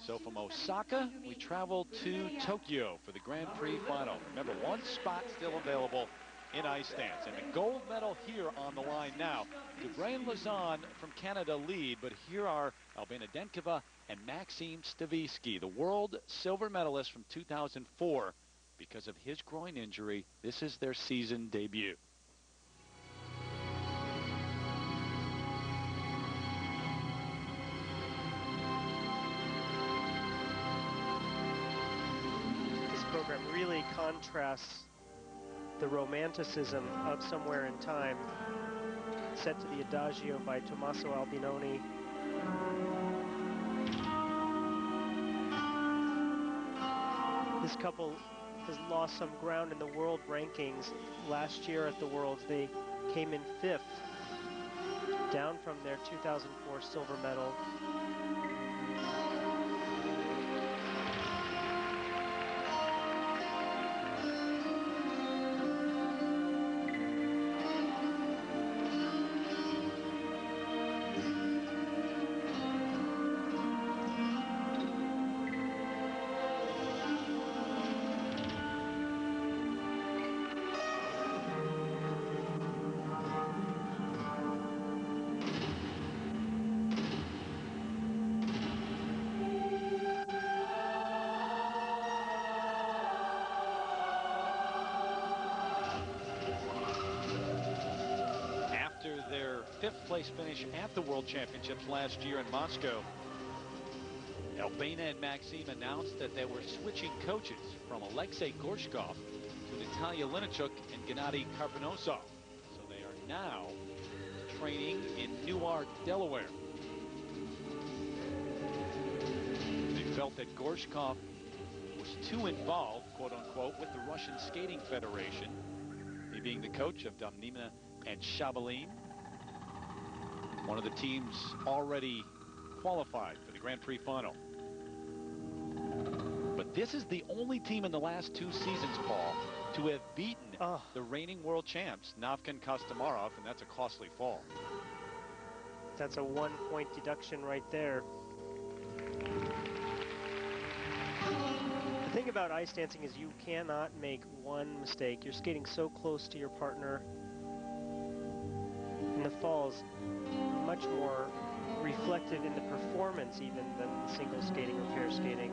So from Osaka, we travel to Tokyo for the Grand Prix final. Remember, one spot still available in ice dance. And the gold medal here on the line now. Dubreuil and Lausanne from Canada lead, but here are ALBENA Denkova and MAXIM Staviski, the world silver medalist from 2004. Because of his groin injury, this is their season debut. This program really contrasts the romanticism of Somewhere in Time, set to the Adagio by Tommaso Albinoni. This couple has lost some ground in the world rankings. Last year at the Worlds, they came in 5th, down from their 2004 silver medal. Their 5th place finish at the World Championships last year in Moscow, ALBENA and MAXIM announced that they were switching coaches from Alexei Gorshkov to Natalia Linichuk and Gennady Karponosov. So they are now training in Newark, Delaware. They felt that Gorshkov was too involved, quote unquote, with the Russian Skating Federation, he being the coach of Damnina and Shabalin, one of the teams already qualified for the Grand Prix final. But this is the only team in the last 2 seasons, Paul, to have beaten the reigning world champs, Navka and Kostomarov, and that's a costly fall. That's a 1-point deduction right there. The thing about ice dancing is you cannot make one mistake. You're skating so close to your partner. And the falls much more reflective in the performance even than single skating or pair skating.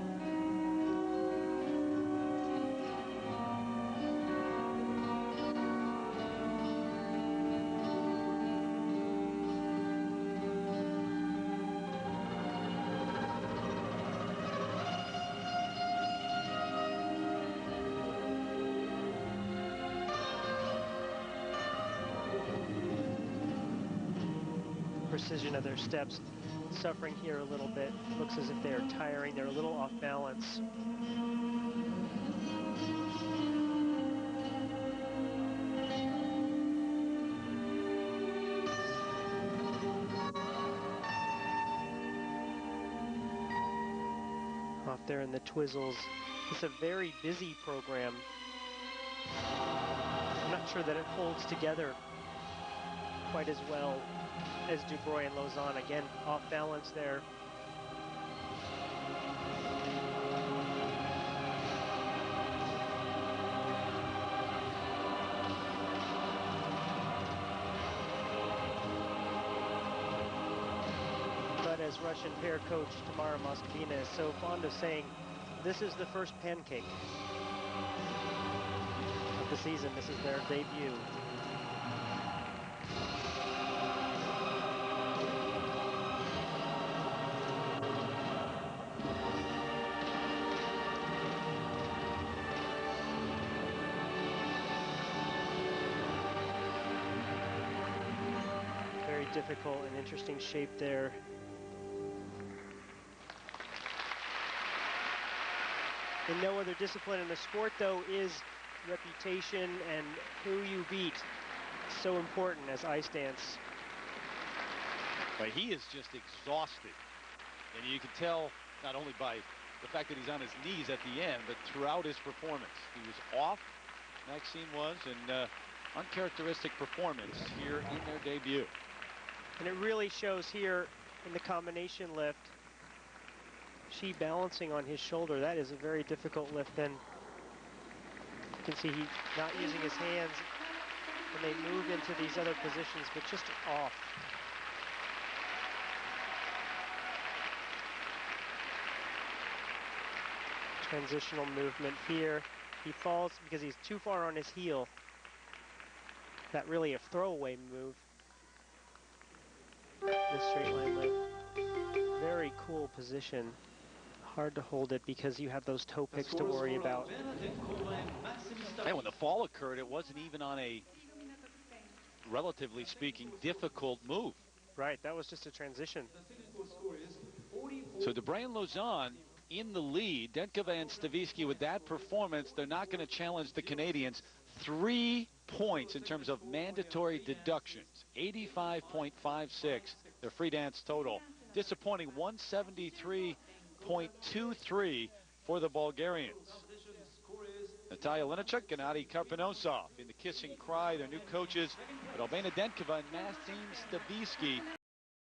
Precision of their steps suffering here a little bit. Looks as if they are tiring. They're a little off balance. Off there in the twizzles. It's a very busy program. I'm not sure that it holds together quite as well as Dubreuil and Lausanne. Again, off balance there. But as Russian pair coach Tamara Moskovina is so fond of saying, this is the first pancake of the season. This is their debut. Difficult and interesting shape there. In no other discipline in the sport, though, is reputation and who you beat so important as ice dance. But he is just exhausted. And you can tell not only by the fact that he's on his knees at the end, but throughout his performance. He was off, MAXIM was, and uncharacteristic performance here in their debut. And it really shows here in the combination lift. she balancing on his shoulder. That is a very difficult lift. Then you can see he's not using his hands when they move into these other positions, but just off. Transitional movement here. He falls because he's too far on his heel. That really a throwaway move. This straight line lift. Very cool position. Hard to hold it because you have those toe picks to worry about. And when the fall occurred, it wasn't even on a, relatively speaking, difficult move. Right, that was just a transition. So Debrane Lozon in the lead. Denkova and Staviski with that performance, they're not going to challenge the Canadians. 3 points in terms of mandatory deductions. 85.56, their free dance total. Disappointing 173.23 for the Bulgarians. Natalia Linachuk, Gennady Karponosov in the kiss and cry, their new coaches, but ALBENA Denkova and MAXIM Staviski